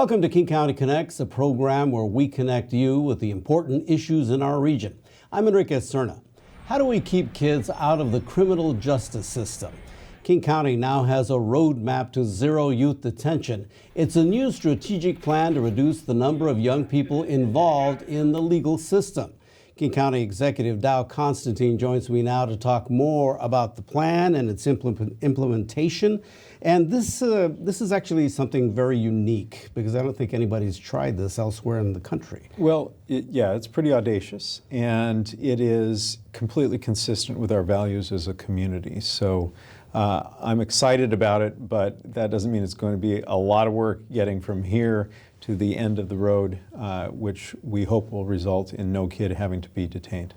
Welcome to King County Connects, a program where we connect you with the important issues in our region. I'm Enrique Cerna. How do we keep kids out of the criminal justice system? King County now has a roadmap to zero youth detention. It's a new strategic plan to reduce the number of young people involved in the legal system. King County Executive Constantine joins me now to talk more about the plan and its implementation. And this is actually something very unique because I don't think anybody's tried this elsewhere in the country. Well, it's pretty audacious, and it is completely consistent with our values as a community. So I'm excited about it, but that doesn't mean it's going to be a lot of work getting from here to the end of the road, which we hope will result in no kid having to be detained.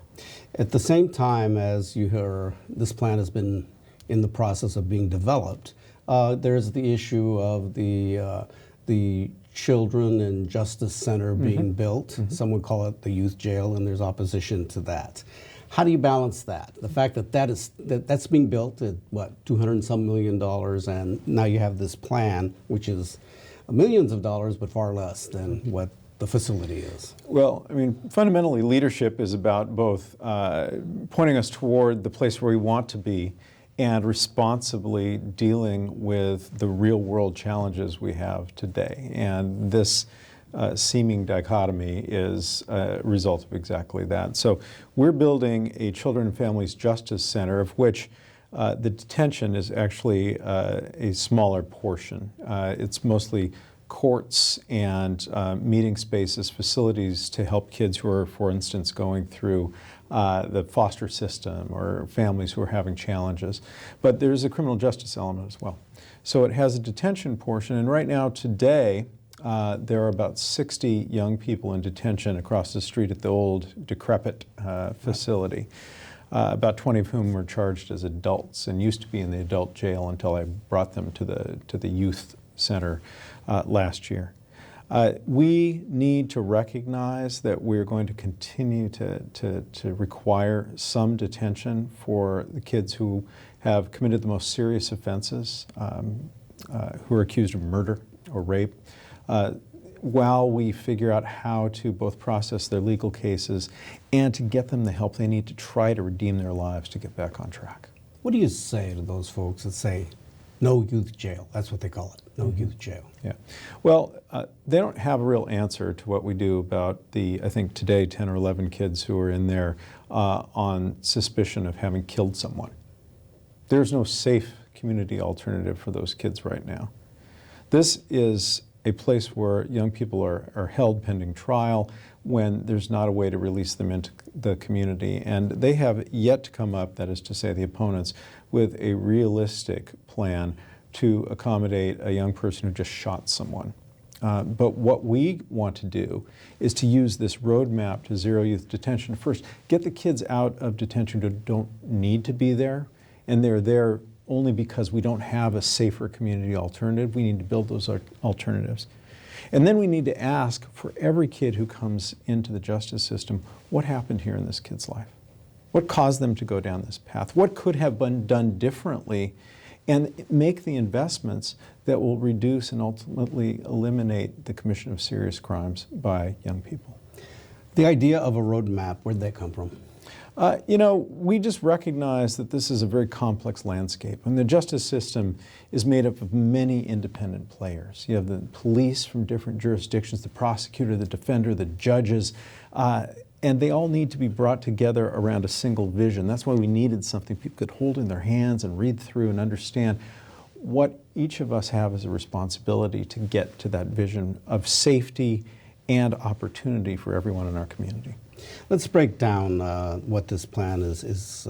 At the same time as you hear, this plan has been in the process of being developed, there's the issue of the Children and Justice Center being built. Some would call it the youth jail, and there's opposition to that. How do you balance that? The fact that that's being built at, what, $200 and some million, and now you have this plan, which is millions of dollars, but far less than what the facility is. Well, I mean, fundamentally, leadership is about both pointing us toward the place where we want to be and responsibly dealing with the real world challenges we have today. And this seeming dichotomy is a result of exactly that. So we're building a Children and Families Justice Center, of which the detention is actually a smaller portion. It's mostly courts and meeting spaces, facilities to help kids who are, for instance, going through the foster system or families who are having challenges. But there's a criminal justice element as well. So it has a detention portion, and right now, today, there are about 60 young people in detention across the street at the old decrepit facility. About 20 of whom were charged as adults and used to be in the adult jail until I brought them to the youth center last year. We need to recognize that we're going to continue to require some detention for the kids who have committed the most serious offenses, who are accused of murder or rape, while we figure out how to both process their legal cases and to get them the help they need to try to redeem their lives to get back on track. What do you say to those folks that say, no youth jail? That's what they call it, no youth jail. Yeah. Well, they don't have a real answer to what we do about the, I think today, 10 or 11 kids who are in there on suspicion of having killed someone. There's no safe community alternative for those kids right now. This is a place where young people are held pending trial when there's not a way to release them into the community. And they have yet to come up, that is to say the opponents, with a realistic plan to accommodate a young person who just shot someone. But what we want to do is to use this roadmap to zero youth detention. First, get the kids out of detention who don't need to be there, and they're there only because we don't have a safer community alternative. We need to build those alternatives. And then we need to ask for every kid who comes into the justice system, what happened here in this kid's life? What caused them to go down this path? What could have been done differently? And make the investments that will reduce and ultimately eliminate the commission of serious crimes by young people. The idea of a roadmap, where'd that come from? We just recognize that this is a very complex landscape, and the justice system is made up of many independent players. You have the police from different jurisdictions, the prosecutor, the defender, the judges, and they all need to be brought together around a single vision. That's why we needed something people could hold in their hands and read through and understand what each of us have as a responsibility to get to that vision of safety and opportunity for everyone in our community. Let's break down what this plan is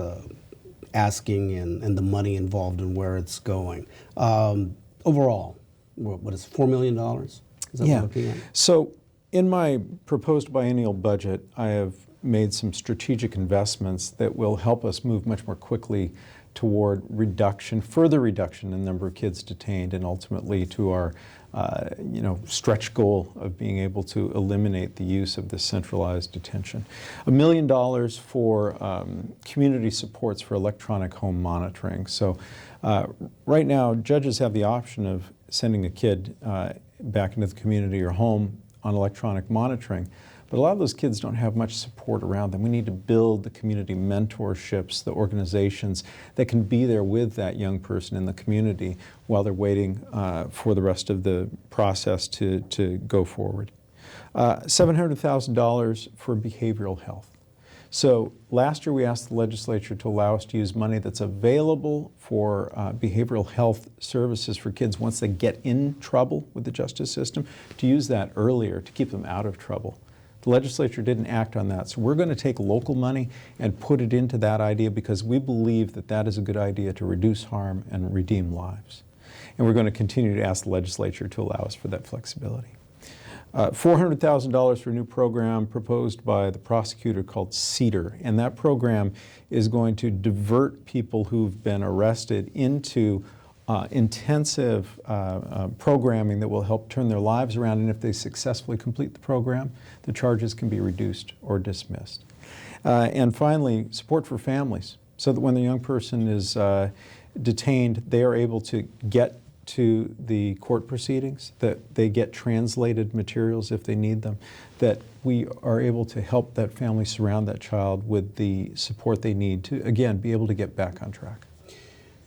asking and the money involved and where it's going. Overall, what is $4 million? Is that what we're looking at? So in my proposed biennial budget, I have made some strategic investments that will help us move much more quickly toward further reduction in the number of kids detained, and ultimately to our stretch goal of being able to eliminate the use of this centralized detention. $1 million for community supports for electronic home monitoring. So right now, judges have the option of sending a kid back into the community or home on electronic monitoring. But a lot of those kids don't have much support around them. We need to build the community mentorships, the organizations that can be there with that young person in the community while they're waiting for the rest of the process to go forward. $700,000 for behavioral health. So last year we asked the legislature to allow us to use money that's available for behavioral health services for kids once they get in trouble with the justice system, to use that earlier to keep them out of trouble. The legislature didn't act on that, so we're going to take local money and put it into that idea because we believe that that is a good idea to reduce harm and redeem lives. And we're going to continue to ask the legislature to allow us for that flexibility. $400,000 for a new program proposed by the prosecutor called CEDAR, and that program is going to divert people who've been arrested into intensive programming that will help turn their lives around, and if they successfully complete the program, the charges can be reduced or dismissed. And finally, support for families, so that when the young person is detained, they are able to get to the court proceedings, that they get translated materials if they need them, that we are able to help that family surround that child with the support they need to, again, be able to get back on track.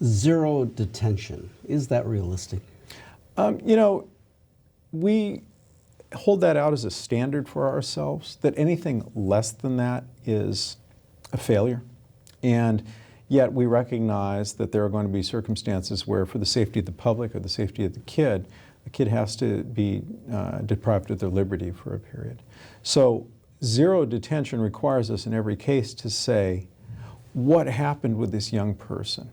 Zero detention, is that realistic? You know, we hold that out as a standard for ourselves, that anything less than that is a failure. And yet we recognize that there are going to be circumstances where, for the safety of the public or the safety of the kid has to be deprived of their liberty for a period. So zero detention requires us in every case to say, what happened with this young person?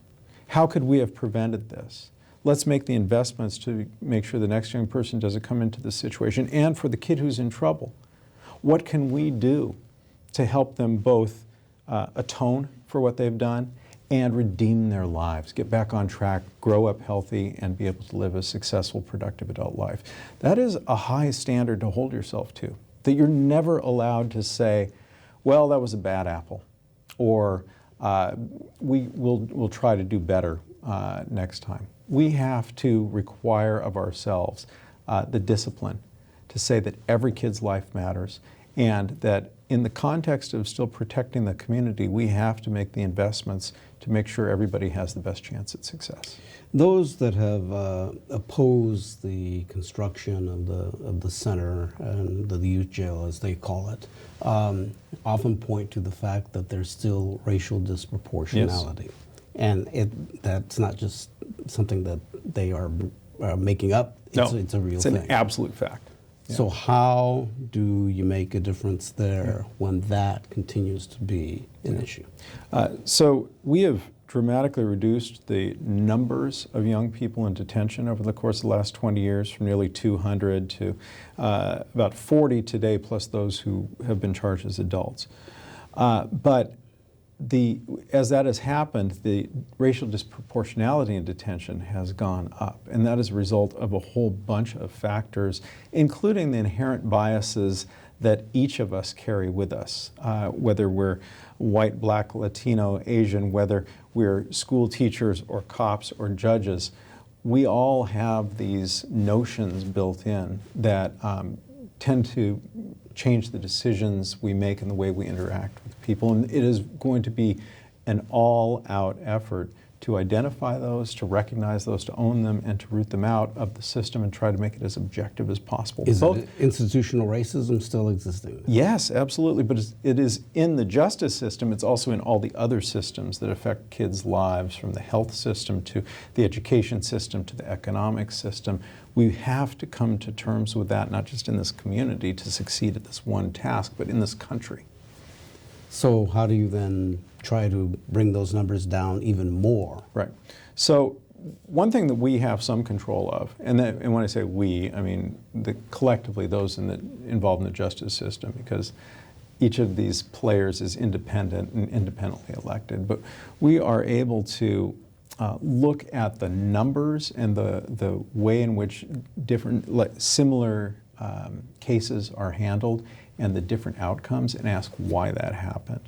How could we have prevented this? Let's make the investments to make sure the next young person doesn't come into this situation. And for the kid who's in trouble, what can we do to help them both atone for what they've done and redeem their lives, get back on track, grow up healthy, and be able to live a successful, productive adult life? That is a high standard to hold yourself to, that you're never allowed to say, well, that was a bad apple, or we'll try to do better next time. We have to require of ourselves the discipline to say that every kid's life matters, and that in the context of still protecting the community, we have to make the investments to make sure everybody has the best chance at success. Those that have opposed the construction of the center and the youth jail, as they call it, often point to the fact that there's still racial disproportionality. Yes. And that's not just something that they are making up. It's a real thing. It's an absolute fact. Yeah. So how do you make a difference there when that continues to be an issue? So we have dramatically reduced the numbers of young people in detention over the course of the last 20 years, from nearly 200 to about 40 today, plus those who have been charged as adults. But as that has happened, the racial disproportionality in detention has gone up, and that is a result of a whole bunch of factors, including the inherent biases that each of us carry with us, whether we're white, black, Latino, Asian, whether we're school teachers or cops or judges. We all have these notions built in that tend to change the decisions we make and the way we interact with people. And it is going to be an all-out effort to identify those, to recognize those, to own them, and to root them out of the system and try to make it as objective as possible. Is institutional racism still existing? Yes, absolutely. But it is in the justice system. It's also in all the other systems that affect kids' lives, from the health system to the education system to the economic system. We have to come to terms with that, not just in this community to succeed at this one task, but in this country. So how do you then try to bring those numbers down even more? Right. So one thing that we have some control of, and when I say we, I mean collectively those involved in the justice system, because each of these players is independent and independently elected, but we are able to look at the numbers and the way in which different similar cases are handled and the different outcomes, and ask why that happened,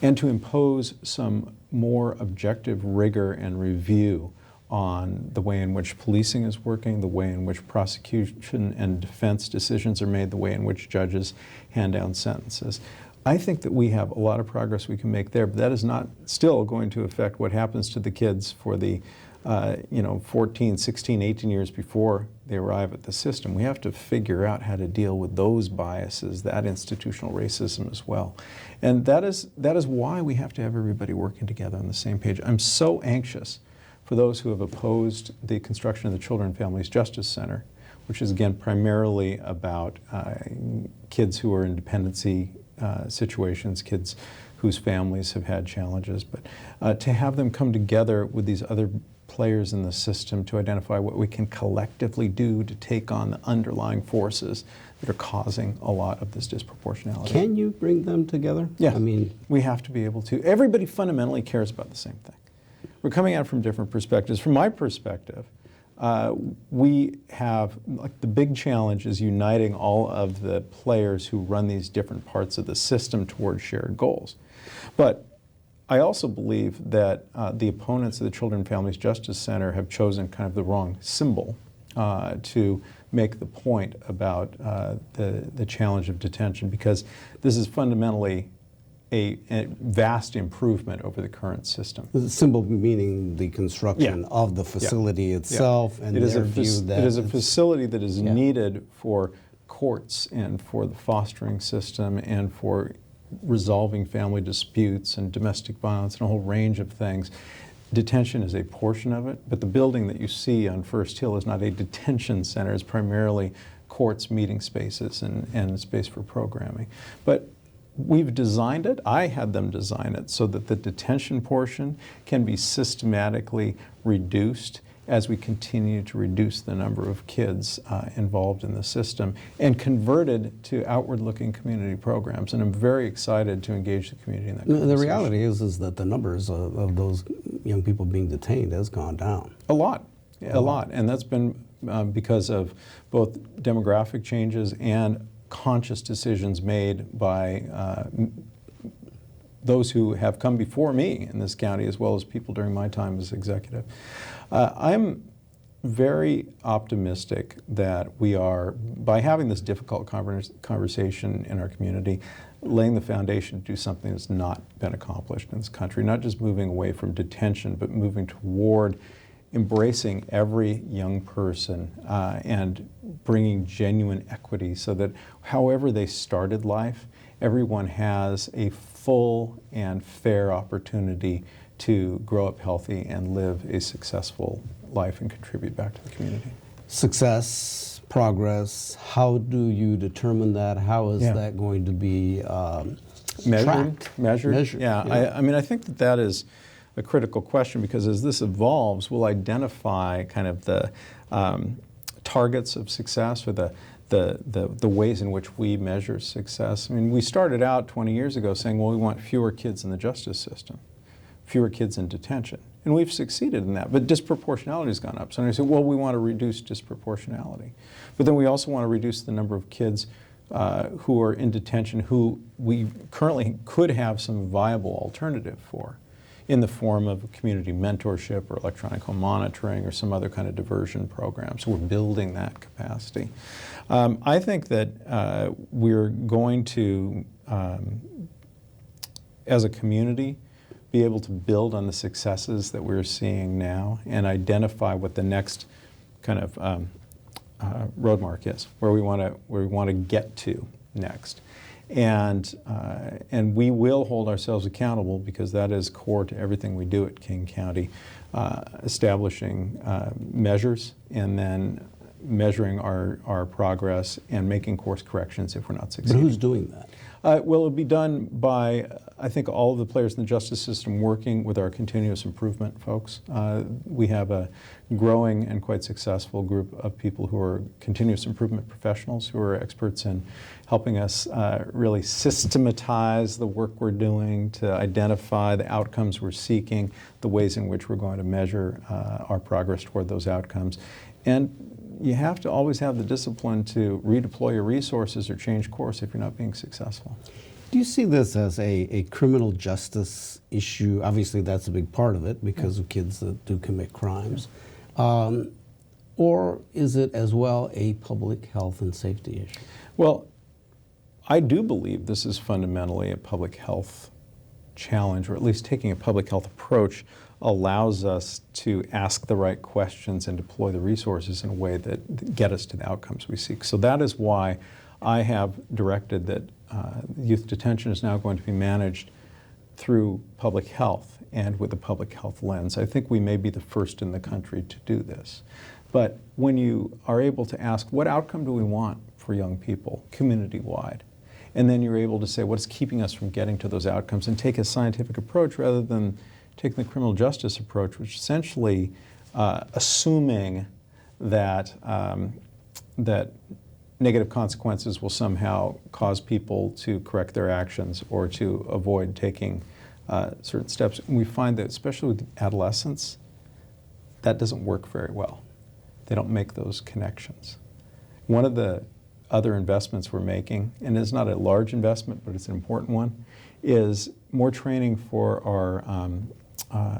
and to impose some more objective rigor and review on the way in which policing is working, the way in which prosecution and defense decisions are made, the way in which judges hand down sentences. I think that we have a lot of progress we can make there, but that is not still going to affect what happens to the kids for the 14, 16, 18 years before they arrive at the system. We have to figure out how to deal with those biases, that institutional racism as well. And that is why we have to have everybody working together on the same page. I'm so anxious for those who have opposed the construction of the Children and Families Justice Center, which is again primarily about kids who are in dependency situations, kids whose families have had challenges, but to have them come together with these other players in the system to identify what we can collectively do to take on the underlying forces that are causing a lot of this disproportionality. Can you bring them together? Yeah, I mean, we have to be able to. Everybody fundamentally cares about the same thing. We're coming at it from different perspectives. From my perspective, we have, like, the big challenge is uniting all of the players who run these different parts of the system towards shared goals. But I also believe that the opponents of the Children and Families Justice Center have chosen kind of the wrong symbol to make the point about the challenge of detention, because this is fundamentally a vast improvement over the current system. the symbol meaning the construction of the facility itself, and it is their view that it is a facility that is needed for courts and for the fostering system and for resolving family disputes and domestic violence and a whole range of things. Detention is a portion of it, but the building that you see on First Hill is not a detention center. It's primarily courts, meeting spaces, and space for programming. But we've designed it, I had them design it, so that the detention portion can be systematically reduced as we continue to reduce the number of kids involved in the system and converted to outward-looking community programs. And I'm very excited to engage the community in that conversation. The reality is that the numbers of those young people being detained has gone down. A lot. And that's been because of both demographic changes and conscious decisions made by those who have come before me in this county, as well as people during my time as executive. I'm very optimistic that we are, by having this difficult conversation in our community, laying the foundation to do something that's not been accomplished in this country, not just moving away from detention, but moving toward embracing every young person and bringing genuine equity so that however they started life, everyone has a full and fair opportunity to grow up healthy and live a successful life and contribute back to the community. Success, progress, how do you determine that? How is that going to be Measured? Yeah. I mean, I think that is a critical question, because as this evolves, we'll identify kind of the targets of success, or the ways in which we measure success. I mean, we started out 20 years ago saying, well, we want fewer kids in the justice system, fewer kids in detention. And we've succeeded in that, but disproportionality has gone up. So I said, well, we want to reduce disproportionality. But then we also want to reduce the number of kids who are in detention who we currently could have some viable alternative for, in the form of community mentorship or electronic home monitoring or some other kind of diversion program. So we're building that capacity. I think that we're going to, as a community, be able to build on the successes that we're seeing now and identify what the next kind of roadmark is, where we want to get to next. And we will hold ourselves accountable, because that is core to everything we do at King County, establishing measures and then measuring our progress and making course corrections if we're not succeeding. But who's doing that? Well, it'll be done by, I think, all of the players in the justice system working with our continuous improvement folks. We have a growing and quite successful group of people who are continuous improvement professionals who are experts in helping us really systematize the work we're doing, to identify the outcomes we're seeking, the ways in which we're going to measure our progress toward those outcomes. And you have to always have the discipline to redeploy your resources or change course if you're not being successful. Do you see this as a criminal justice issue? Obviously, that's a big part of it because of kids that do commit crimes. Or is it as well a public health and safety issue? Well, I do believe this is fundamentally a public health challenge, or at least taking a public health approach allows us to ask the right questions and deploy the resources in a way that get us to the outcomes we seek. So that is why I have directed that youth detention is now going to be managed through public health and with a public health lens. I think we may be the first in the country to do this. But when you are able to ask, what outcome do we want for young people community-wide? And then you're able to say, what's keeping us from getting to those outcomes, and take a scientific approach rather than taking the criminal justice approach, which essentially assuming that, that negative consequences will somehow cause people to correct their actions or to avoid taking certain steps. And we find that, especially with adolescents, that doesn't work very well. They don't make those connections. One of the other investments we're making, and it's not a large investment, but it's an important one, is more training for our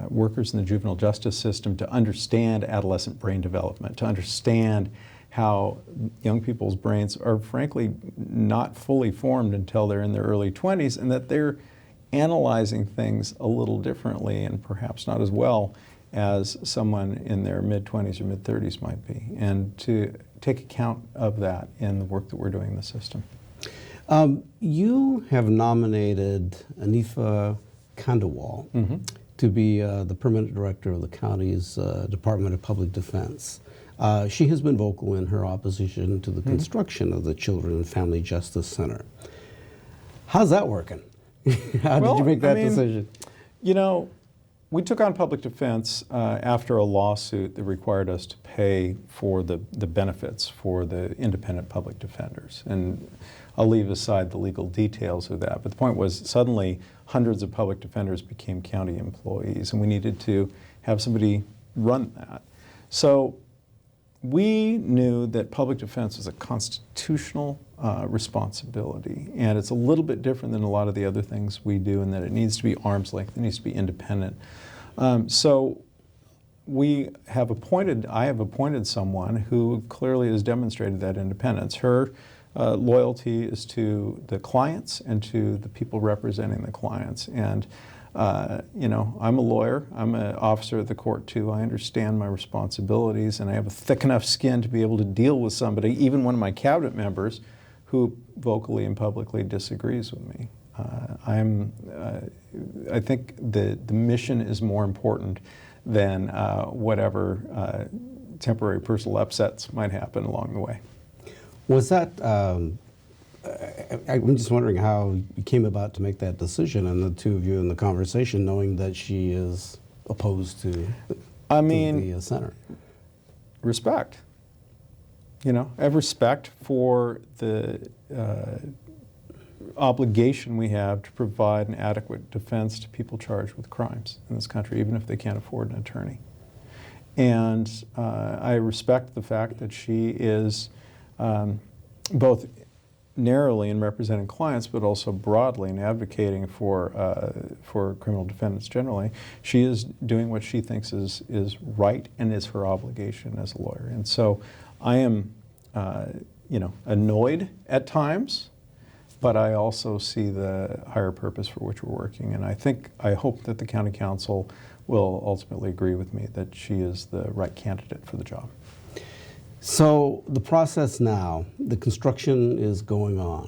workers in the juvenile justice system to understand adolescent brain development, to understand how young people's brains are frankly not fully formed until they're in their early 20s, and that they're analyzing things a little differently and perhaps not as well as someone in their mid-20s or mid-30s might be, and to take account of that in the work that we're doing in the system. You have nominated Anifa Kandawal to be the permanent director of the county's Department of Public Defense. She has been vocal in her opposition to the construction of the Children and Family Justice Center. How's that working? How did you make that decision? You know, we took on public defense after a lawsuit that required us to pay for the benefits for the independent public defenders. And I'll leave aside the legal details of that. But the point was, suddenly hundreds of public defenders became county employees, and we needed to have somebody run that. So we knew that public defense was a constitutional responsibility, and it's a little bit different than a lot of the other things we do in that it needs to be arm's length, it needs to be independent. So I have appointed someone who clearly has demonstrated that independence. Her loyalty is to the clients and to the people representing the clients. And you know, I'm a lawyer, I'm an officer of the court too, I understand my responsibilities, and I have a thick enough skin to be able to deal with somebody, even one of my cabinet members, who vocally and publicly disagrees with me. I think the mission is more important than whatever temporary personal upsets might happen along the way. Was that, I'm just wondering how you came about to make that decision, and the two of you in the conversation, knowing that she is opposed to the center. Respect. You know, I have respect for the obligation we have to provide an adequate defense to people charged with crimes in this country, even if they can't afford an attorney. And I respect the fact that she is both narrowly in representing clients, but also broadly in advocating for criminal defendants generally. She is doing what she thinks is right and is her obligation as a lawyer. And so I am, you know, annoyed at times, but I also see the higher purpose for which we're working. And I hope that the county council will ultimately agree with me that she is the right candidate for the job. So the process now, the construction is going on.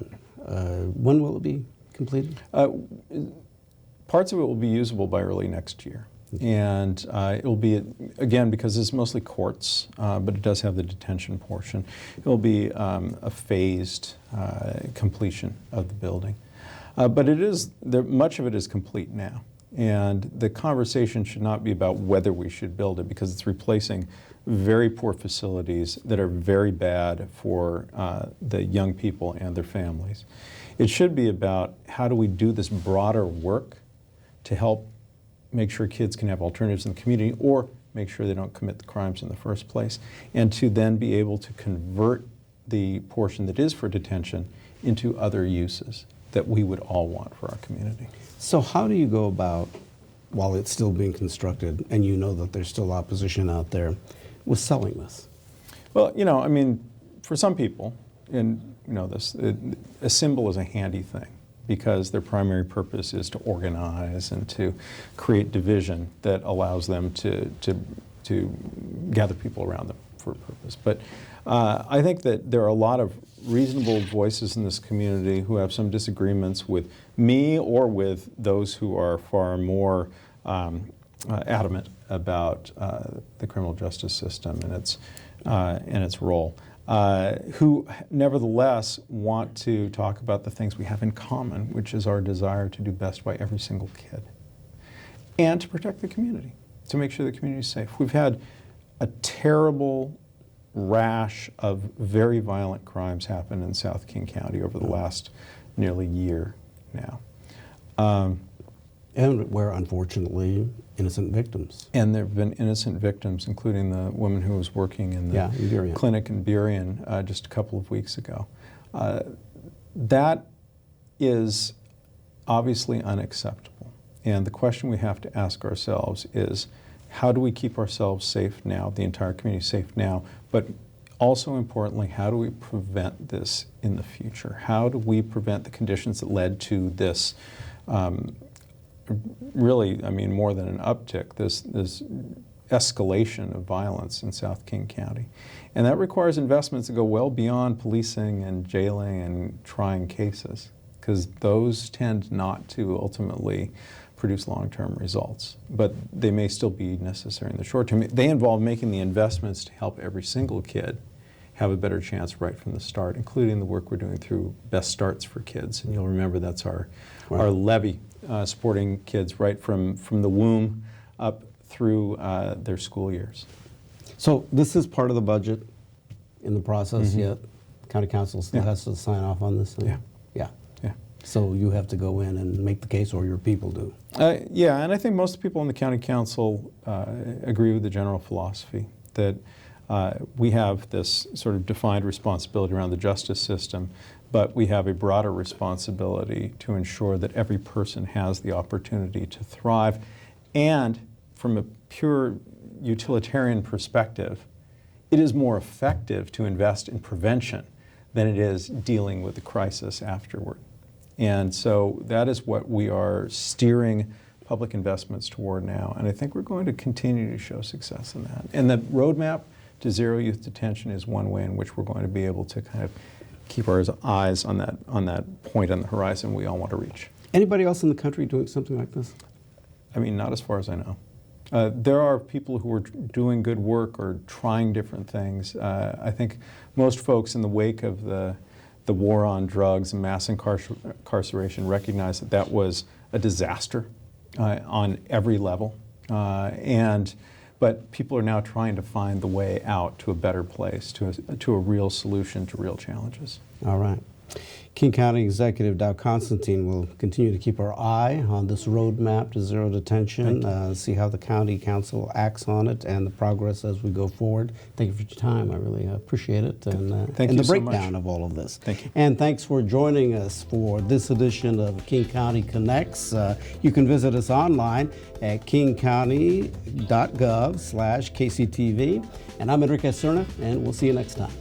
When will it be completed? Parts of it will be usable by early next year. And it will be, again, because it's mostly courts, but it does have the detention portion, it will be a phased completion of the building. But much of it is complete now. And the conversation should not be about whether we should build it, because it's replacing very poor facilities that are very bad for the young people and their families. It should be about how do we do this broader work to help make sure kids can have alternatives in the community, or make sure they don't commit the crimes in the first place, and to then be able to convert the portion that is for detention into other uses. that we would all want for our community. So how do you go about, while it's still being constructed, and you know that there's still opposition out there, with selling this? Well, I mean, for some people, and a symbol is a handy thing because their primary purpose is to organize and to create division that allows them to gather people around them for a purpose. But I think that there are a lot of reasonable voices in this community who have some disagreements with me or with those who are far more adamant about the criminal justice system and its role, who nevertheless want to talk about the things we have in common, which is our desire to do best by every single kid and to protect the community, to make sure the community is safe. We've had a terrible rash of very violent crimes happen in South King County over the last nearly year now. And where, unfortunately, innocent victims. And there have been innocent victims, including the woman who was working in the in clinic in Burien just a couple of weeks ago. That is obviously unacceptable. And the question we have to ask ourselves is, how do we keep ourselves safe now, the entire community safe now, but also importantly, how do we prevent this in the future? How do we prevent the conditions that led to this really, I mean, more than an uptick, this escalation of violence in South King County? And that requires investments that go well beyond policing and jailing and trying cases, because those tend not to ultimately produce long-term results, but they may still be necessary in the short term. They involve making the investments to help every single kid have a better chance right from the start, including the work we're doing through Best Starts for Kids. And you'll remember that's our levy supporting kids right from the womb up through their school years. So this is part of the budget in the process yet? County Council still has to sign off on this thing? Yeah. So you have to go in and make the case, or your people do? Yeah, and I think most people in the County Council agree with the general philosophy that we have this sort of defined responsibility around the justice system, but we have a broader responsibility to ensure that every person has the opportunity to thrive. And from a pure utilitarian perspective, it is more effective to invest in prevention than it is dealing with the crisis afterward. And so that is what we are steering public investments toward now. And I think we're going to continue to show success in that. And the roadmap to zero youth detention is one way in which we're going to be able to kind of keep our eyes on that point on the horizon we all want to reach. Anybody else in the country doing something like this? I mean, not as far as I know. There are people who are doing good work or trying different things. I think most folks in the wake of the war on drugs and mass incarceration recognize that that was a disaster on every level. But people are now trying to find the way out to a better place, to a real solution to real challenges. All right. King County Executive Dow Constantine will continue to keep our eye on this roadmap to zero detention, see how the County Council acts on it and the progress as we go forward. Thank you for your time. I really appreciate it. And the breakdown of all of this. Thank you. And thanks for joining us for this edition of King County Connects. You can visit us online at kingcounty.gov/KCTV. And I'm Enrique Serna, and we'll see you next time.